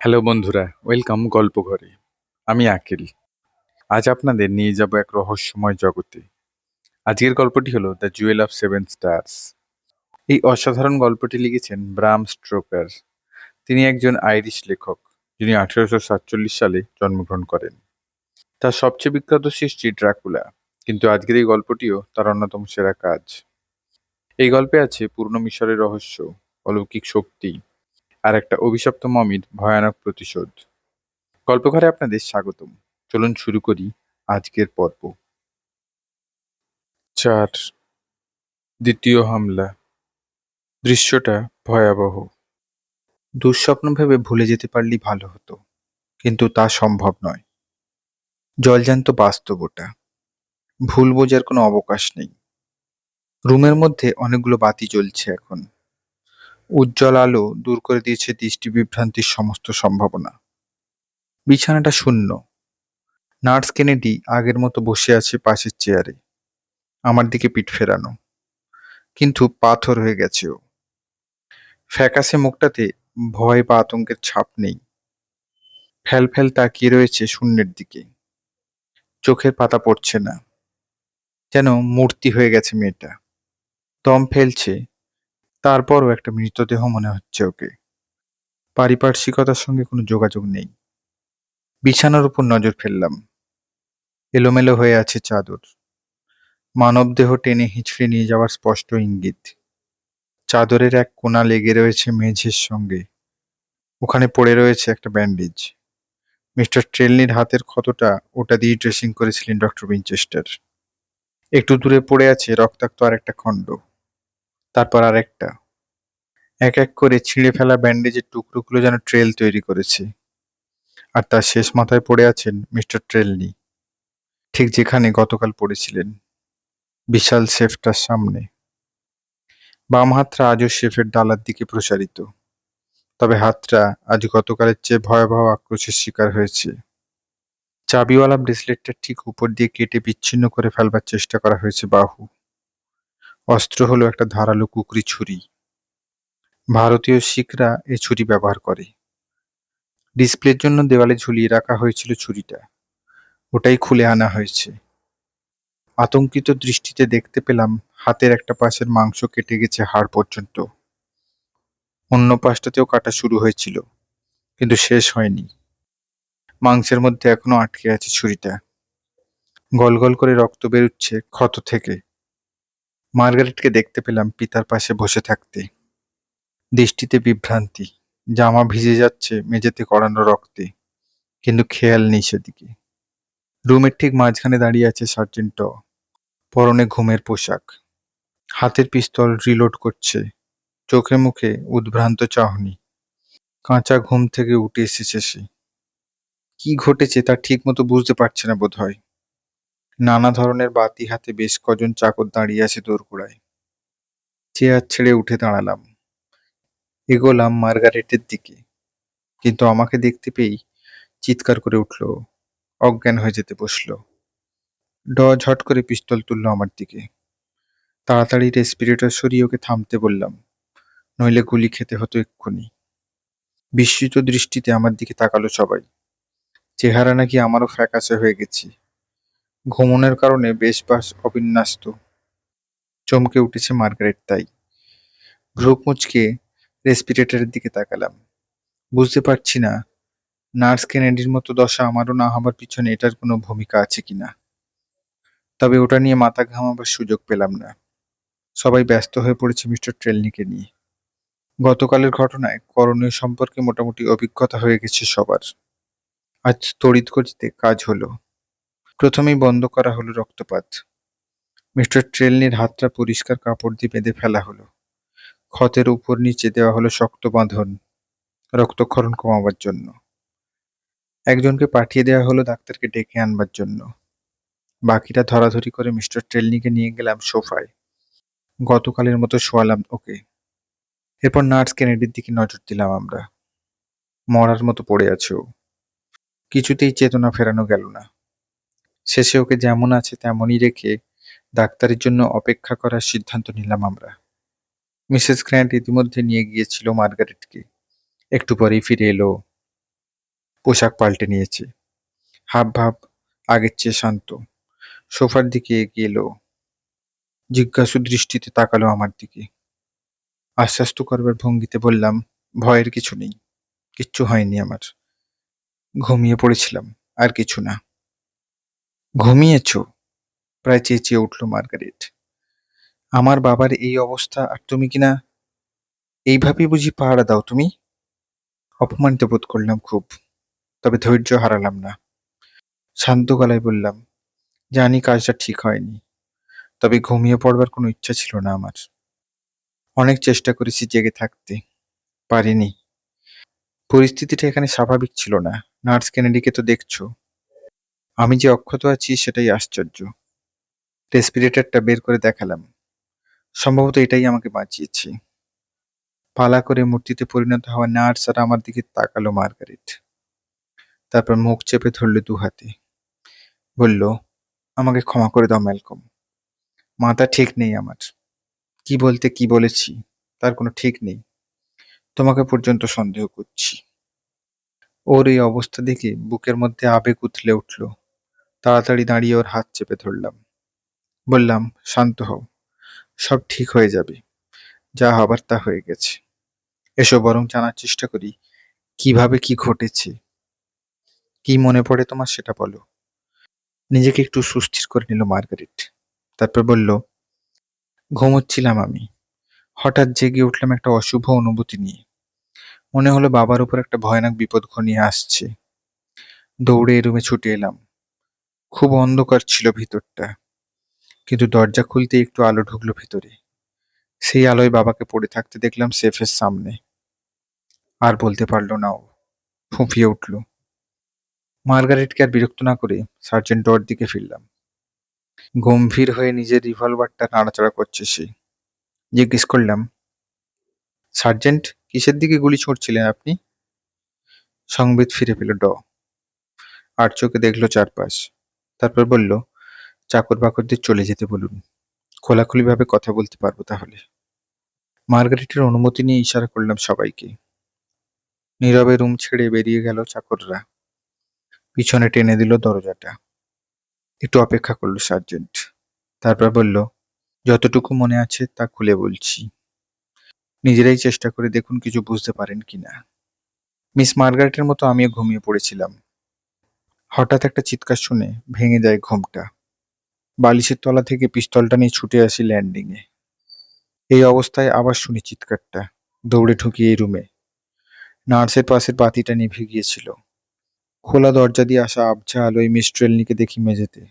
Hello বন্ধুরা, welcome গল্প ঘরে। আমি আকিল। আজ আপনাদের নিয়ে যাব এক রহস্যময় জগতে। আজকের গল্পটি হলো the Jewel of seven stars. এই অসাধারণ গল্পটি লিখেছেন ব্রাম স্ট্রোকার। তিনি একজন আইরিশ লেখক, যিনি 1847 সালে জন্মগ্রহণ করেন। তার সবচেয়ে বিখ্যাত সৃষ্টি ড্রাকুলা, কিন্তু আজকের এই গল্পটিও তার অন্যতম সেরা কাজ। এই গল্পে আছে পূর্ণ মিশরের রহস্য, অলৌকিক শক্তি, আর একটা অভিশপ্ত মমির ভয়ানক প্রতিশোধ। গল্পঘরে আপনাদের স্বাগতম। চলুন শুরু করি আজকের পর্ব। 4. দ্বিতীয় হামলা। দৃশ্যটা ভয়াবহ। দুঃস্বপ্ন ভেবে ভুলে যেতে পারলেই ভালো হতো, কিন্তু তা সম্ভব নয়। জলজ্যান্ত বাস্তব ওটা। ভুল বোঝার কোনো অবকাশ নেই। রুমের মধ্যে অনেকগুলো বাতি জ্বলছে এখন। উজ্জ্বল আলো দূর করে দিয়েছে দৃষ্টি বিভ্রান্তির সমস্ত সম্ভাবনা। বিছানাটা শূন্য। নার্স কেনেডি আগের মতো বসে আছে পাশের চেয়ারে, আমার দিকে পিঠ ফেরানো, কিন্তু পাথর হয়ে গেছে ও। ফ্যাকাশে মুখটাতে ভয় বা আতঙ্কের ছাপ নেই। ফ্যাল ফ্যাল তাকিয়ে রয়েছে শূন্যের দিকে। চোখের পাতা পড়ছে না, যেন মূর্তি হয়ে গেছে মেয়েটা। দম ফেলছে, তারপরও একটা মৃতদেহ মনে হচ্ছে ওকে। পারিপার্শ্বিকতার সঙ্গে কোনো যোগাযোগ নেই। বিছানার উপর নজর ফেললাম। এলোমেলো হয়ে আছে চাদর। মানবদেহ টেনে হিঁচড়ে নিয়ে যাওয়ার স্পষ্ট ইঙ্গিত। চাদরের এক কোণা লেগে রয়েছে মেঝের সঙ্গে। ওখানে পড়ে রয়েছে একটা ব্যান্ডেজ। মিস্টার ট্রেলনির হাতের ক্ষতটা ওটা দিয়ে ড্রেসিং করেছিলেন ডক্টর উইনচেস্টার। একটু দূরে পড়ে আছে রক্তাক্ত আর একটা খণ্ড, তারপর আর একটা। এক এক করে ছিঁড়ে ফেলা ব্যান্ডেজের টুকরোগুলো যেন ট্রেল তৈরি করেছে। আর তার শেষ মাথায় পড়ে আছেন মিস্টার ট্রেলনি, ঠিক যেখানে গতকাল পড়েছিলেন, বিশাল শেফটার সামনে। বাম হাতটা আজও শেফের ডালার দিকে প্রসারিত, তবে হাতটা আজ গতকালের চেয়ে ভয়াবহ আক্রোশের শিকার হয়েছে। চাবিওয়ালা ব্রেসলেটটা ঠিক উপর দিয়ে কেটে বিচ্ছিন্ন করে ফেলবার চেষ্টা করা হয়েছে বাহু। অস্ত্র হলো একটা ধারালো কুকরি ছুরি। ভারতীয় শিখরা এ ছুরি ব্যবহার করে। ডিসপ্লের জন্য দেওয়ালে ঝুলিয়ে রাখা হয়েছিল ছুরিটা, ওটাই খুলে আনা হয়েছে। আতঙ্কিত দৃষ্টিতে দেখতে পেলাম হাতের একটা পাশের মাংস কেটে গেছে হাড় পর্যন্ত। অন্য পাশটাতেও কাটা শুরু হয়েছিল, কিন্তু শেষ হয়নি। মাংসের মধ্যে এখনো আটকে আছে ছুরিটা। গল গল করে রক্ত বেরুচ্ছে ক্ষত থেকে। মার্গারেটকে দেখতে পেলাম পিতার পাশে বসে থাকতে। দৃষ্টিতে বিভ্রান্তি, জামা ভিজে যাচ্ছে মেঝেতে গড়ানো রক্তে, কিন্তু খেয়াল নেই সেদিকে। রুমের ঠিক মাঝখানে দাঁড়িয়ে আছে সার্জেন্ট ট, পরনে ঘুমের পোশাক, হাতের পিস্তল রিলোড করছে, চোখে মুখে উদ্ভ্রান্ত চাহনি। কাঁচা ঘুম থেকে উঠে এসেছে সে। কি ঘটেছে তা ঠিক মতো বুঝতে পারছে না বোধহয়। নানা ধরনের বাতি হাতে বেশ কজন চাকর দাঁড়িয়ে আছে দোরগোড়ায়। চেয়ার ছেড়ে উঠে দাঁড়ালাম, এগোলাম মার্গারেটের দিকে, কিন্তু আমাকে দেখতে পেয়েই চিৎকার করে উঠল, অজ্ঞান হয়ে যেতে বসলো। ঝট করে পিস্তল তুললো আমার দিকে। তাড়াতাড়ি রেসপিরেটর সরিয়ে ওকে থামতে বললাম, নইলে গুলি খেতে হতো এক্ষুনি। বিস্মিত দৃষ্টিতে আমার দিকে তাকালো সবাই। চেহারা নাকি আমারও ফ্যাকাশে হয়ে গেছি। ঘুমনের কারণে বেশ বাস অবিন্যস্ত। চমকে উঠেছে মার্গারেট তাই। ভ্রু কুঁচকে রেসপিরেটরের দিকে তাকালাম। বুঝতে পারছি না নার্স কেনেডির মতো দশা আমারও না হবার পিছনে এটার কোনো ভূমিকা আছে কিনা। তবে ওটা নিয়ে মাথা ঘামাবার সুযোগ পেলাম না। সবাই ব্যস্ত হয়ে পড়েছে মিস্টার ট্রেলনিকে নিয়ে। গতকালের ঘটনায় করণীয় সম্পর্কে মোটামুটি অভিজ্ঞতা হয়ে গেছে সবার। আজ তড়িৎ গতিতে কাজ হলো। প্রথমেই বন্ধ করা হলো রক্তপাত। মিস্টার ট্রেলনির হাতটা পরিষ্কার কাপড় দিয়ে বেঁধে ফেলা হলো। ক্ষতের উপর নিচে দেওয়া হলো শক্ত বাঁধন, রক্তক্ষরণ কমাবার জন্য। একজনকে পাঠিয়ে দেওয়া হলো ডাক্তারকে ডেকে আনবার জন্য। বাকিটা ধরাধরি করে মিস্টার ট্রেলনিকে নিয়ে গেলাম সোফায়। গতকালের মতো শোয়ালাম ওকে। এরপর নার্স কেনেডির দিকে নজর দিলাম আমরা। মরার মতো পড়ে আছে ও। কিছুতেই চেতনা ফেরানো গেল না। শেষে ওকে যেমন আছে তেমনই রেখে ডাক্তারের জন্য অপেক্ষা করার সিদ্ধান্ত নিলাম আমরা। মিসেস গ্র্যান্ট ইতিমধ্যে নিয়ে গিয়েছিল মার্গারেটকে। একটু পরেই ফিরে এলো। পোশাক পাল্টে নিয়েছে। হাবভাব আগের চেয়ে শান্ত। সোফার দিকে এগিয়ে এলো। জিজ্ঞাসু দৃষ্টিতে তাকালো আমার দিকে। আশ্বস্ত করবার ভঙ্গিতে বললাম, ভয়ের কিছু নেই। কিচ্ছু হয়নি আমার। ঘুমিয়ে পড়েছিলাম, আর কিছু না। ঘুমিয়েছ? প্রায় চেঁচিয়ে উঠল মার্গারেট। আমার বাবার এই অবস্থা, আর তুমি কিনা এইভাবেই বুঝি পাহারা দাও তুমি? অপমানিত বোধ করলাম খুব, তবে ধৈর্য হারালাম না। শান্ত গলায় বললাম, জানি কাজটা ঠিক হয়নি, তবে ঘুমিয়ে পড়বার কোনো ইচ্ছা ছিল না আমার। অনেক চেষ্টা করেছি জেগে থাকতে, পারিনি। পরিস্থিতিটা এখানে স্বাভাবিক ছিল না। নার্স কেনেডিকে তো দেখছো। আমি যে অক্ষত আছি সেটাই আশ্চর্য। রেসপিরেটরটা বের করে দেখালাম। সম্ভবত এটাই আমাকে বাঁচিয়েছে। পালা করে মূর্তিতে পরিণত হওয়া নার্স আর আমার দিকে তাকালো মার্গারেট। তারপর মুখ চেপে ধরল দু হাতে। বলল, আমাকে ক্ষমা করে দাও ম্যালকম। মাথা ঠিক নেই আমার। কি বলতে কি বলেছি তার কোনো ঠিক নেই। তোমাকে পর্যন্ত সন্দেহ করছি। ওর এই অবস্থা দেখে বুকের মধ্যে আবেগ উথলে উঠল। তাড়াতাড়ি দাঁড়িয়ে ওর হাত চেপে ধরলাম। বললাম, শান্ত হও। সব ঠিক হয়ে যাবে। যা হবার তা হয়ে গেছে। এসো বরং জানার চেষ্টা করি কিভাবে কি ঘটেছে। কি মনে পড়ে তোমার সেটা বলো। নিজেকে একটু সুস্থির করে নিল মার্গারেট। তারপর বলল, ঘুমোচ্ছিলাম আমি। হঠাৎ জেগে উঠলাম একটা অশুভ অনুভূতি নিয়ে। মনে হলো বাবার উপর একটা ভয়ানক বিপদ ঘনিয়ে আসছে। দৌড়ে এই রুমে ছুটে এলাম। খুব অন্ধকার ছিল ভিতরটা, কিন্তু দরজা খুলতে একটু আলো ঢুকলো ভিতরে। সেই আলোয় বাবাকে পড়ে থাকতে দেখলাম সেফের সামনে। আর বলতে পারলো না ও, ফুঁপিয়ে উঠল। মার্গারেটকে আর বিরক্ত না করে সার্জেন্ট ডোর দিকে ফিরলাম। গম্ভীর হয়ে নিজের রিভলভারটা নাড়াচাড়া করছে সে। জিজ্ঞেস করলাম, সার্জেন্ট, কিসের দিকে গুলি ছুড়ছিলেন আপনি? সংবিত ফিরে পেল ড। আর চোখে দেখলো চারপাশ। তারপর বলল, চাকর বাকরদের চলে যেতে বলুন। খোলাখুলিভাবে কথা বলতে পারবো তাহলে। মার্গারেটের অনুমতি নিয়ে ইশারা করলাম সবাইকে। নীরবে রুম ছেড়ে বেরিয়ে গেল চাকররা। পিছনে টেনে দিল দরজাটা। একটু অপেক্ষা করলো সার্জেন্ট। তারপর বলল, যতটুকু মনে আছে তা খুলে বলছি। নিজেরাই চেষ্টা করে দেখুন কিছু বুঝতে পারেন কিনা। মিস মার্গারেটের মতো আমিও ঘুমিয়ে পড়েছিলাম। হঠাৎ একটা চিৎকার শুনে ভেঙে যায় ঘুমটা। বালিশের তলা থেকে পিস্তলটা নিয়ে ছুটে আসি ল্যান্ডিংয়ে। এই অবস্থায় আবার শুনি চিৎকারটা। দৌড়ে ঢুকি এই রুমে। নার্সের পাশের বাতিটা নিভে গিয়েছিল। খোলা দরজা দিয়ে আসা আবছা আলোয় মিস ট্রেলনিকে দেখি মেঝেতে।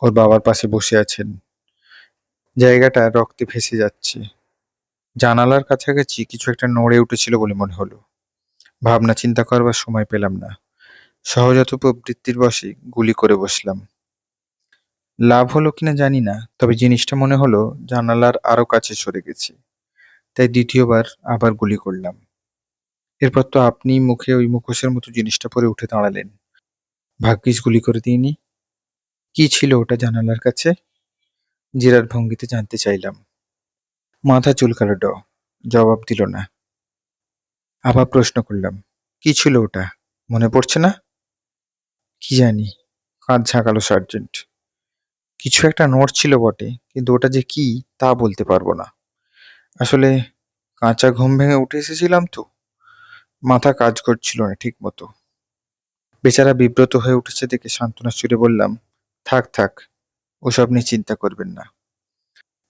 ওর বাবার পাশে বসে আছেন। জায়গাটা রক্তে ভেসে যাচ্ছে। জানালার কাছাকাছি কিছু একটা নড়ে উঠেছিল বলে মনে হলো। ভাবনা চিন্তা করবার সময় পেলাম না। সহজাত প্রবৃত্তির বশে গুলি করে বসলাম। লাভ হলো কিনা জানি না, তবে জিনিসটা মনে হলো জানালার আরো কাছে সরে গেছে। তাই দ্বিতীয়বার আবার গুলি করলাম। এরপর তো আপনি মুখে ওই মুখোশের মতো জিনিসটা পরে উঠে দাঁড়ালেন। ভাগ্যিস গুলি করে দিইনি। কি ছিল ওটা জানালার কাছে? জেরার ভঙ্গিতে জানতে চাইলাম। মাথা চুলকালো ড। জবাব দিল না। আবার প্রশ্ন করলাম, কি ছিল ওটা? মনে পড়ছে না? কি জানি। কাঁধ ঝাঁকালো সার্জেন্ট। কিছু একটা নড়ছিল বটে, কিন্তু ওটা যে কি তা বলতে পারবো না। আসলে কাঁচা ঘুম ভেঙে উঠে এসেছিলাম তো, মাথা কাজ করছিল না ঠিক মতো। বেচারা বিব্রত হয়ে উঠেছে দেখে সান্ত্বনার সুরে বললাম, থাক থাক, ওসব নিয়ে চিন্তা করবেন না।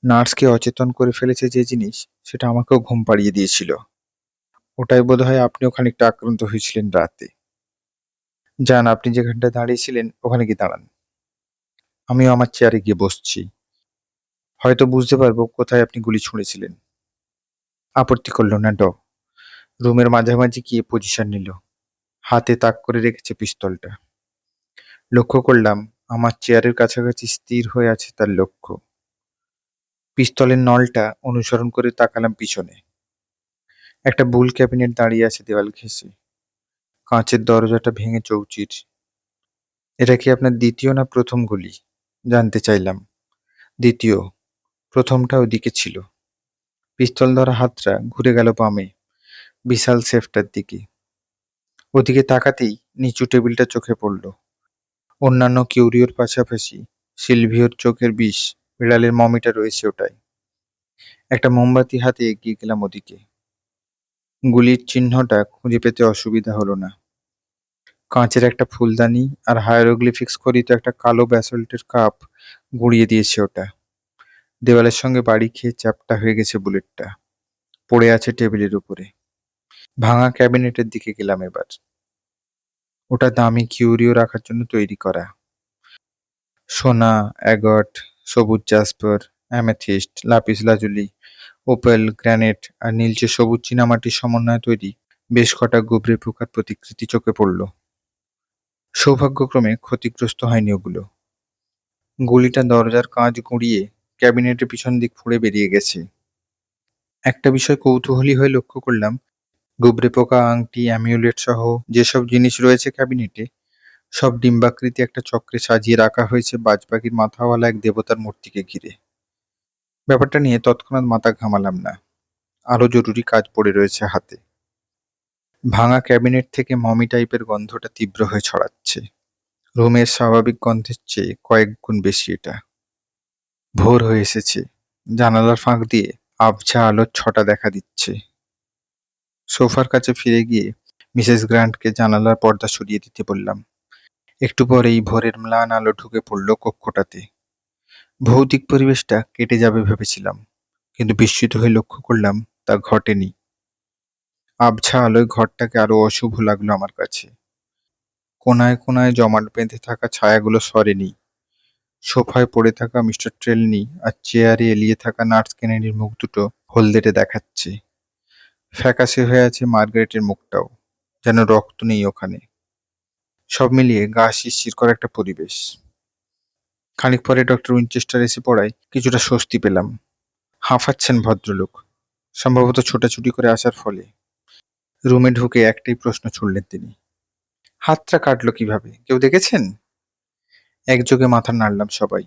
নার্সকে অচেতন করে ফেলেছে যে জিনিস, সেটা আমাকেও ঘুম পাড়িয়ে দিয়েছিল। ওটাই বোধহয় আপনিও খানিকটা আক্রান্ত হয়েছিলেন রাতে। যান, আপনি যেখানটায় দাঁড়িয়েছিলেন ওখানে গিয়ে দাঁড়ান। আমিও আমার চেয়ারে গিয়ে বসছি। হয়তো বুঝতে পারবো কোথায় আপনি গুলি ছুঁড়েছিলেন। আপত্তি করল না ড। রুমের মাঝামাঝি গিয়ে পজিশন নিল। হাতে তাক করে রেখেছে পিস্তলটা। লক্ষ্য করলাম আমার চেয়ারের কাছাকাছি স্থির হয়ে আছে তার লক্ষ্য। পিস্তলের নলটা অনুসরণ করে তাকালাম পিছনে। একটা বুল ক্যাবিনেট দাঁড়িয়ে আছে দেওয়াল ঘেঁষে। কাঁচের দরজাটা ভেঙে চৌচির। এটা কি আপনার দ্বিতীয় না প্রথম গুলি? জানতে চাইলাম। দ্বিতীয়। প্রথমটা ওদিকে ছিল। পিস্তল ধরা হাতটা ঘুরে গেল বামে, বিশাল সেফটার দিকে। ওদিকে তাকাতেই নিচু টেবিলটা চোখে পড়ল। অন্যান্য কিউরিওর পাশাপাশি সিলভিওর চোখের বিষ বিড়ালের মমিটা রয়েছে ওটায়। একটা মোমবাতি হাতে এগিয়ে গেলাম ওদিকে। গুলির চিহ্নটা খুঁজে পেতে অসুবিধা হলো না। কাঁচের একটা ফুলদানি আর হায়ারোগ্লিফিক্স খোদিত একটা কালো ব্যাসল্টের কাপ গুঁড়িয়ে দিয়েছে ওটা। দেওয়ালের সঙ্গে বাড়ি খেয়ে চ্যাপ্টা হয়ে গেছে বুলেটটা। পড়ে আছে টেবিলের উপরে। ভাঙা ক্যাবিনেটের দিকে গেলাম এবার। ওটা দামি কিউরিও রাখার জন্য তৈরি করা। সোনা, অ্যাগট, সবুজ jasper, amethyst, lapis lazuli, opal, granite আর নীলচে সবুজ চীনামাটির সমন্বয়ে তৈরি বেশ কটা গুবরে পোকার প্রতিকৃতি চোখে পড়ল। সৌভাগ্যক্রমে ক্ষতিগ্রস্ত হয়নি ওগুলো। গুলিটা দরজার কাঁচ গুঁড়িয়ে ক্যাবিনেটের পিছন দিক ফুঁড়ে বেরিয়ে গেছে। একটা বিষয় কৌতূহলী হয়ে লক্ষ্য করলাম, গুবরে পোকা, আংটি, অ্যামিউলেট সহ যেসব জিনিস রয়েছে ক্যাবিনেটে, সব ডিম্বাকৃতি একটা চক্রে সাজিয়ে রাখা হয়েছে বাজপাখির মাথাওয়ালা এক দেবতার মূর্তিকে ঘিরে। ব্যাপারটা নিয়ে তৎক্ষণাৎ মাথা ঘামালাম না। আরো জরুরি কাজ পড়ে রয়েছে হাতে। ভাঙা ক্যাবিনেট থেকে মমি টাইপের গন্ধটা তীব্র হয়ে ছড়াচ্ছে। রুমের স্বাভাবিক গন্ধের চেয়ে কয়েক গুণ বেশি এটা। ভোর হয়ে এসেছে। জানালার ফাঁক দিয়ে আবছা আলোর ছটা দেখা দিচ্ছে। সোফার কাছে ফিরে গিয়ে মিসেস গ্র্যান্টকে জানালার পর্দা সরিয়ে দিতে বললাম। একটু পরেই ভোরের ম্লান আলো ঢুকে পড়ল কক্ষটাতে। ভৌতিক পরিবেশটা কেটে যাবে ভেবেছিলাম, কিন্তু বিস্মিত হয়ে লক্ষ্য করলাম তা ঘটেনি। আবছা আলোয় ঘরটাকে আরো অশুভ লাগলো আমার কাছে। কোনায় কোনায় জমাট বেঁধে থাকা ছায়াগুলো সরেনি। সোফায় পড়ে থাকা মিস্টার ট্রেলনি আর চেয়ারে এলিয়ে থাকা নার্স কেনেডির মুখ দুটো হলদেটে দেখাচ্ছে। ফ্যাকাশে হয়ে আছে মার্গারেটের মুখটাও, যেন রক্ত নেই ওখানে। সব মিলিয়ে গা শিরশির করা একটা পরিবেশ। খানিক পরে ডক্টর উইনচেস্টার এসে পড়ায় কিছুটা স্বস্তি পেলাম। হাঁফাচ্ছেন ভদ্রলোক, সম্ভবত ছোটাছুটি করে আসার ফলে। রুমে ঢুকে একটাই প্রশ্ন ছুড়লেন তিনি। হাতটা কাটলো কিভাবে, কেউ দেখেছেন? একযোগে মাথা নাড়লাম সবাই।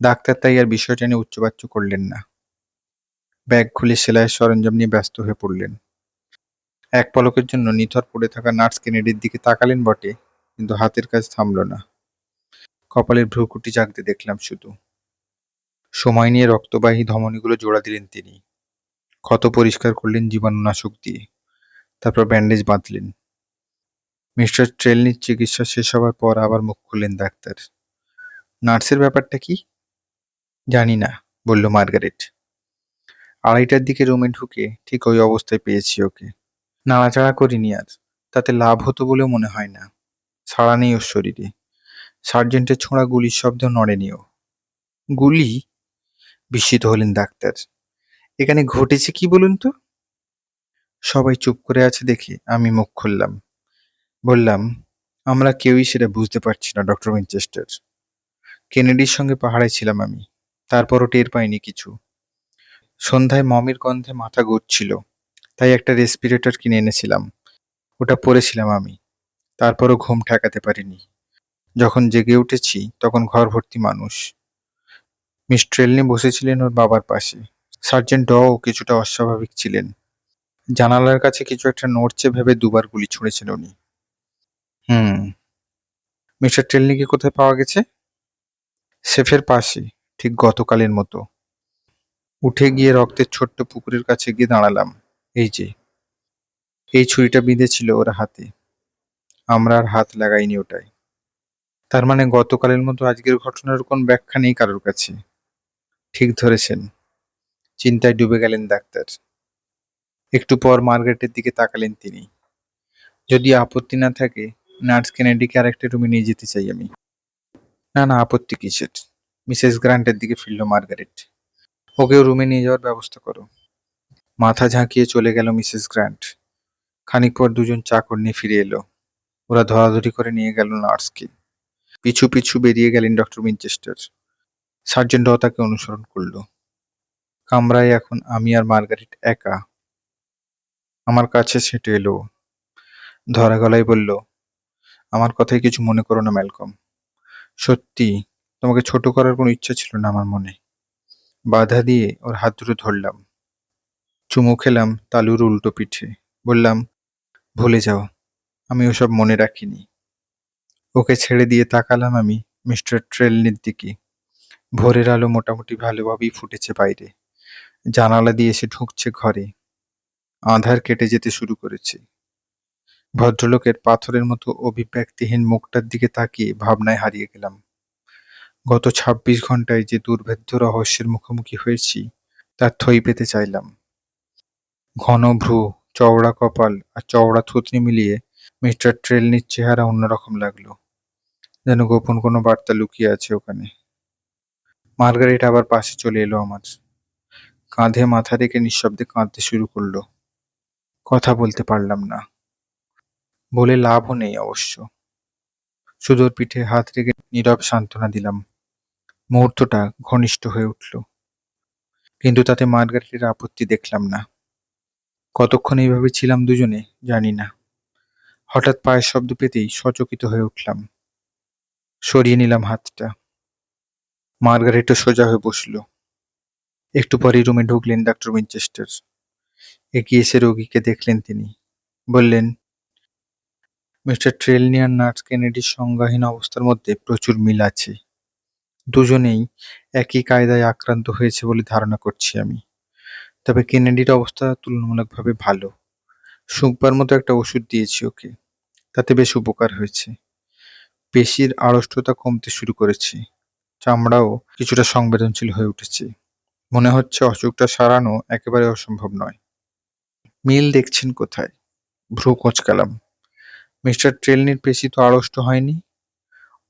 ডাক্তার তাই আর বিষয়টা নিয়ে উচ্চবাচ্য করলেন না। ব্যাগ খুলে সেলাইয়ের সরঞ্জাম নিয়ে ব্যস্ত হয়ে পড়লেন। এক পলকের জন্য নিথর পড়ে থাকা নার্স কেনেডির দিকে তাকালেন বটে, কিন্তু হাতের কাজ থামল না। কপালের ভ্রুকুটি জাগতে দেখলাম শুধু। সময় নিয়ে রক্তবাহী ধমনীগুলো জোড়া দিলেন তিনি। ক্ষত পরিষ্কার করলেন জীবাণুনাশক দিয়ে। তারপর ব্যান্ডেজ বাঁধলেন। মিস্টার ট্রেলনির চিকিৎসা শেষ হবার পর আবার মুখ খুললেন ডাক্তার। নার্সের ব্যাপারটা কি? জানি না, বলল মার্গারেট। 2:30টার দিকে রুমে ঢুকে ঠিক ওই অবস্থায় পেয়েছি ওকে। নাড়াচাড়া করিনি আর। তাতে লাভ হতো বলেও মনে হয় না। ছাড়া নেই ওর শরীরে। সার্জেন্টের ছোঁড়া গুলির শব্দ নড়েনি ও। গুলি? বিস্মিত হলেন ডাক্তার। এখানে ঘটেছে কি বলুন তো? সবাই চুপ করে আছে দেখে আমি মুখ খুললাম। বললাম, আমরা কেউই সেটা বুঝতে পারছি না ডক্টর উইনচেস্টার। কেনেডির সঙ্গে পাহাড়ে ছিলাম আমি, তারপরও টের পাইনি কিছু। সন্ধ্যায় মমির গন্ধে মাথা ঘুরছিল, তাই একটা রেসপিরেটর কিনে এনেছিলাম। ওটা পরেছিলাম আমি, তারপরও ঘুম ঠেকাতে পারিনি। যখন জেগে উঠেছি তখন ঘর ভর্তি মানুষ। মিস ট্রেলনি বসেছিলেন ওর বাবার পাশে। সার্জেন্ট ডও কিছুটা অস্বাভাবিক ছিলেন। জানালার কাছে কিছু একটা নড়ছে ভেবে দুবার গুলি ছুঁড়েছেন উনি। মিস্টার ট্রেলনিকে কোথায় পাওয়া গেছে? সেফের পাশে, ঠিক গতকালের মতো। উঠে গিয়ে রক্তের ছোট্ট পুকুরের কাছে গিয়ে দাঁড়ালাম। এই যে, এই ছুরিটা বিঁধেছিল ওর হাতে। আমরা আর হাত লাগাইনি ওটায়। তার মানে গতকালের মতো আজকের ঘটনার কোন ব্যাখ্যা নেই কারোর কাছে। ঠিক ধরেছেন। চিন্তায় ডুবে গেলেন ডাক্তার। একটু পর মার্গারেটের দিকে তাকালেন তিনি। যদি আপত্তি না থাকে, নার্স কেনেডিকে আরেকটা রুমে নিয়ে যেতে চাই আমি। না না, আপত্তি কিসের? মিসেস গ্রান্টের দিকে ফিরল মার্গারেট। ওকেও রুমে নিয়ে যাওয়ার ব্যবস্থা করো। মাথা ঝাঁকিয়ে চলে গেল মিসেস গ্রান্ট। খানিক পর দুজন চাকর নিয়ে ফিরে এলো। ওরা ধরাধরি করে নিয়ে গেল নার্সকে। পিছু পিছু বেরিয়ে গেলেন ডক্টর উইনচেস্টার। সার্জেন্ট ড তাকে অনুসরণ করল। কামরায় এখন আমি আর মার্গারেট একা। আমার কাছে সেটে এলো। ধরা গলায় বলল, আমার কথায় কিছু মনে করো না ম্যালকম। সত্যি, তোমাকে ছোট করার কোনো ইচ্ছা ছিল না আমার মনে। বাধা দিয়ে ওর হাত দুটো ধরলাম। চুমু খেলাম তালুর উল্টো পিঠে। বললাম, ভুলে যাও, আমি ওসব মনে রাখিনি। ওকে ছেড়ে দিয়ে তাকালাম আমি মিস্টার ট্রেলনির দিকে। ভোরের আলো মোটামুটি ভালোভাবেই ফুটেছে বাইরে। জানালা দিয়ে এসে ঢুকছে ঘরে। আঁধার কেটে যেতে শুরু করেছে। ভদ্রলোকের পাথরের মতো অভিব্যক্তিহীন মুখটার দিকে তাকিয়ে ভাবনায় হারিয়ে গেলাম। গত ২৬ ঘন্টায় যে দুর্ভেদ্য রহস্যের মুখোমুখি হয়েছি তার থই পেতে চাইলাম। ঘন ভ্রু, চওড়া কপাল আর চওড়া থুতনি মিলিয়ে মিস্টার ট্রেলনির চেহারা অন্যরকম লাগলো, যেন গোপন কোনো বার্তা লুকিয়ে আছে ওখানে। মার্গারেট আবার পাশে চলে এলো আমার। কাঁধে মাথা রেখে নিঃশব্দে কাঁদতে শুরু করলো। কথা বলতে পারলাম না, বলে লাভও নেই অবশ্য। শুধু ওর পিঠে হাত রেখে নীরব সান্ত্বনা দিলাম। মুহূর্তটা ঘনিষ্ঠ হয়ে উঠল, কিন্তু তাতে মার্গারেটের আপত্তি দেখলাম না। কতক্ষণ এইভাবে ছিলাম দুজনে জানি না। হঠাৎ পায়ের শব্দ পেতেই সচকিত হয়ে উঠলাম। সরিয়ে নিলাম হাতটা। মার্গারেটও সোজা হয়ে বসল। একটু পরেই রুমে ঢুকলেন ডাক্তার উইনচেস্টার। এগিয়ে এসে রোগীকে দেখলেন তিনি। বললেন, মিস্টার ট্রেলনি আর নার্স কেনেডির সংজ্ঞাহীন অবস্থার মধ্যে প্রচুর মিল আছে। দুজনেই একই কায়দায় আক্রান্ত হয়েছে বলে ধারণা করছি আমি। তবে কেনেডির অবস্থা তুলনামূলকভাবে ভালো। শুঁকবার মতো একটা ওষুধ দিয়েছি ওকে, তাতে বেশ উপকার হয়েছে। পেশির আড়ষ্টতা কমতে শুরু করেছে, চামড়াও কিছুটা সংবেদনশীল হয়ে উঠেছে। মনে হচ্ছে অসুখটা সারানো একেবারে অসম্ভব নয়। মিল দেখছেন কোথায়? ভ্রু কোঁচকালাম। মিস্টার ট্রেলনির পেশি তো আড়ষ্ট হয়নি।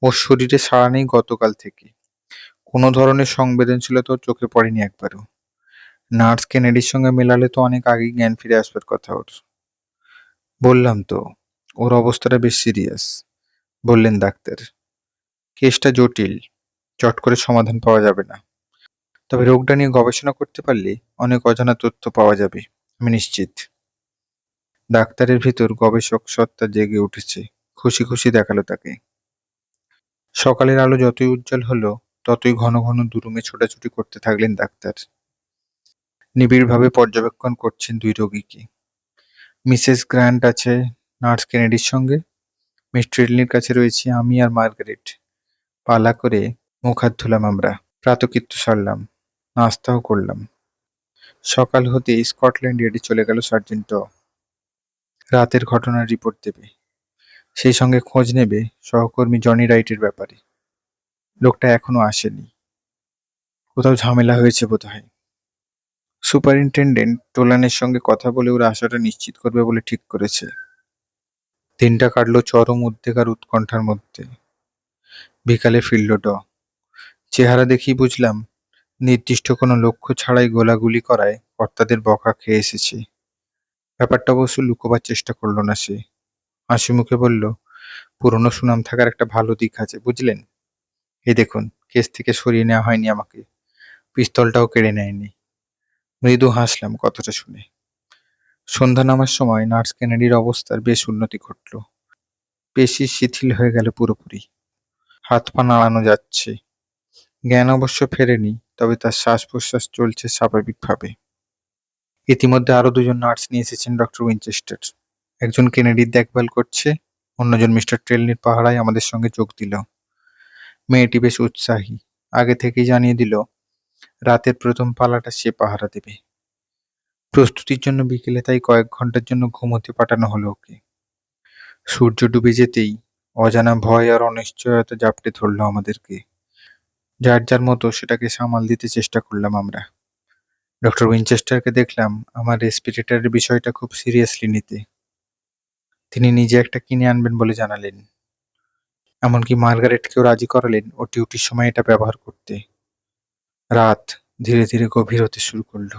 ওর শরীরে সাড়া নেই গতকাল থেকে। কোনো ধরনের সংবেদনশীলতা ওর চোখে পড়েনি একবারও। নার্স কেনেডির সঙ্গে মেলালে তো অনেক আগেই জ্ঞান ফিরে আসবার কথা ওর। বললাম তো, ওর অবস্থাটা বেশ সিরিয়াস, বললেন ডাক্তার। কেসটা জটিল, চট করে সমাধান পাওয়া যাবে না। তবে রোগটা নিয়ে গবেষণা করতে পারলে অনেক অজানা তথ্য পাওয়া যাবে, আমি নিশ্চিত। ডাক্তারের ভিতর গবেষক সত্তা জেগে উঠেছে। খুশি খুশি দেখালো তাকে। সকালের আলো যতই উজ্জ্বল হলো ততই ঘন ঘন দুরুমে ছোটাছুটি করতে থাকলেন ডাক্তার। নিবিড়ভাবে পর্যবেক্ষণ করছেন দুই রোগীকে। মিসেস গ্র্যান্ট আছে নার্স কেনেডির সঙ্গে। মিস ট্রেলনির কাছে রয়েছি আমি আর মার্গারেট। পালা করে মুখ হাত ধুলাম আমরা। প্রাতকৃত্য সারলাম, নাস্তাও করলাম। সকাল হতেই স্কটল্যান্ড ইয়ার্ডে চলে গেল সার্জেন্ট ড। রাতের ঘটনার রিপোর্ট দেবে, সেই সঙ্গে খোঁজ নেবে সহকর্মী জনি রাইটের ব্যাপারে। লোকটা এখনো আসেনি, কোথাও ঝামেলা হয়েছে বোধহয়। সুপারিনটেনডেন্ট টোলানের সঙ্গে কথা বলে ওর আসাটা নিশ্চিত করবে বলে ঠিক করেছে। দিনটা কাটলো চরম উদ্বেগ আর উৎকণ্ঠার মধ্যে। বিকালে ফিরল ড। চেহারা দেখেই বুঝলাম নির্দিষ্ট কোনো লক্ষ্য ছাড়াই গোলাগুলি করায় কর্তাদের বকা খেয়ে এসেছে। ব্যাপারটা অবশ্য লুকোবার চেষ্টা করল না সে। হাসি মুখে বলল, পুরনো সুনাম থাকার একটা ভালো দিক আছে বুঝলেন। এই দেখুন, কেস থেকে সরিয়ে নেওয়া হয়নি আমাকে, পিস্তলটাও কেড়ে নেয়নি। মৃদু হাসলাম কথাটা শুনে। সন্ধ্যা নামার সময় নার্স কেনেডির অবস্থার বেশ উন্নতি ঘটল। পেশি শিথিল হয়ে গেল পুরোপুরি। হাত পা নাড়ানো যাচ্ছে। জ্ঞান অবশ্য ফেরেনি, তবে তার শ্বাস প্রশ্বাস চলছে স্বাভাবিকভাবে। ইতিমধ্যে আরো দুজন নার্স নিয়ে এসেছেন ডক্টর উইনচেস্টার। একজন কেনেডির দেখভাল করছে, অন্যজন মিস্টার ট্রেলনির পাহারায় আমাদের সঙ্গে যোগ দিল। মেয়েটি বেশ উৎসাহী, আগে থেকেই জানিয়ে দিল রাতের প্রথম পালাটা সে পাহারা দেবে। প্রস্তুতির জন্য বিকেলে তাই কয়েক ঘন্টার জন্য ঘুমোতে পাঠানো হলো ওকে। সূর্য ডুবে যেতেই অজানা ভয় আর অনিশ্চয়তা জাপটে ধরল আমাদেরকে। যার যার মতো সেটাকে সামাল দিতে চেষ্টা করলাম আমরা। ডক্টর উইনচেস্টারকে দেখলাম আমার রেসপিরেটরের বিষয়টা খুব সিরিয়াসলি নিতে। তিনি নিজে একটা কিনে আনবেন বলে জানালেন। এমনকি মার্গারেটকেও রাজি করালেন ও ডিউটির সময় এটা ব্যবহার করতে। রাত ধীরে ধীরে গভীর হতে শুরু করলো।